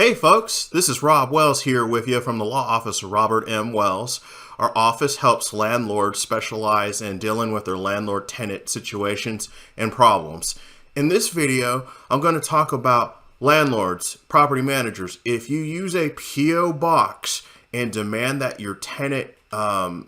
Hey folks, this is Rob Wells here with you from the law office of Robert M. Wells. Our office helps landlords specialize in dealing with their landlord-tenant situations and problems. In this video, I'm going to talk about landlords, property managers. If you use a P.O. box and demand that your tenant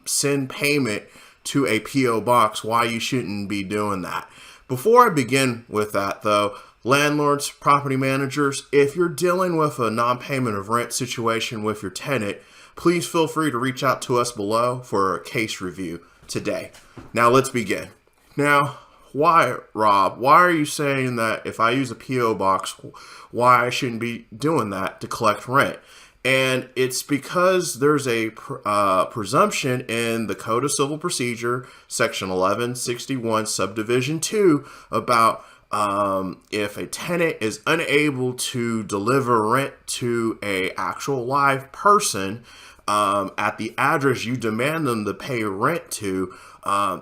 send payment to a P.O. box, why you shouldn't be doing that. Before I begin with that though, landlords, property managers, if you're dealing with a non-payment of rent situation with your tenant, please feel free to reach out to us below for a case review today. Now let's begin. Now, why, Rob? Why are you saying that if I use a P.O. box, why I shouldn't be doing that to collect rent? And it's because there's a presumption in the Code of Civil Procedure, Section 1161, Subdivision 2, about if a tenant is unable to deliver rent to a actual live person at the address you demand them to pay rent to,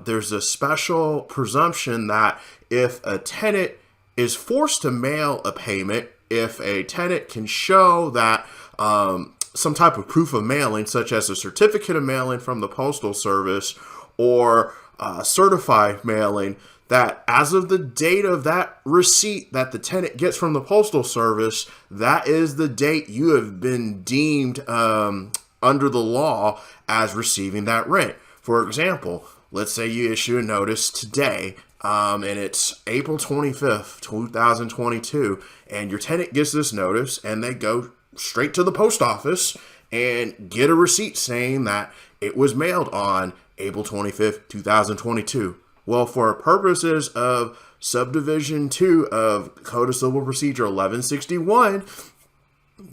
there's a special presumption that if a tenant is forced to mail a payment, if a tenant can show that some type of proof of mailing, such as a certificate of mailing from the Postal Service or certified mailing, that as of the date of that receipt that the tenant gets from the Postal Service, that is the date you have been deemed under the law as receiving that rent. For example, let's say you issue a notice today, and it's April 25th, 2022, and your tenant gets this notice and they go straight to the post office and get a receipt saying that it was mailed on April 25th, 2022. Well, for purposes of Subdivision 2 of Code of Civil Procedure 1161,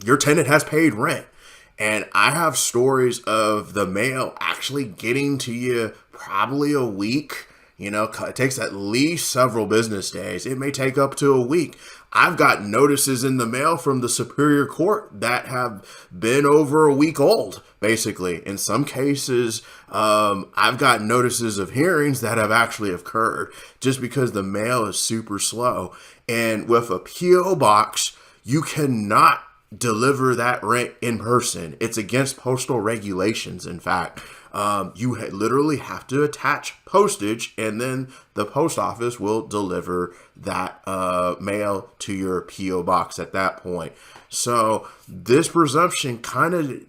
your tenant has paid rent. And I have stories of the mail actually getting to you probably a week. You know, it takes at least several business days. It may take up to a week. I've got notices in the mail from the Superior Court that have been over a week old, basically. In some cases, I've got notices of hearings that have actually occurred just because the mail is super slow. And with a P.O. box, you cannot deliver that rent in person. It's against postal regulations, in fact. You literally have to attach postage, and then the post office will deliver that mail to your P.O. box at that point. So this presumption kind of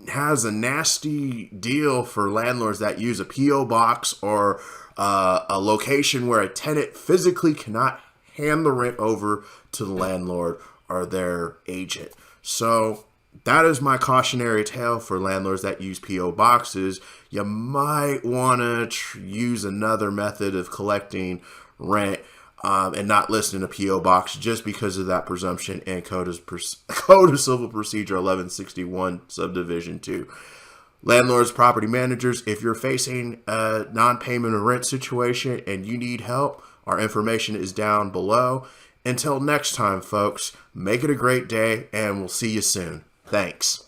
has a nasty deal for landlords that use a P.O. box or a location where a tenant physically cannot hand the rent over to the landlord or their agent. So that is my cautionary tale for landlords that use P.O. boxes. You might want to use another method of collecting rent and not listing a P.O. box just because of that presumption in Code of Civil Procedure 1161 Subdivision 2. Landlords, property managers, if you're facing a non-payment of rent situation and you need help, our information is down below. Until next time, folks, make it a great day, and we'll see you soon. Thanks.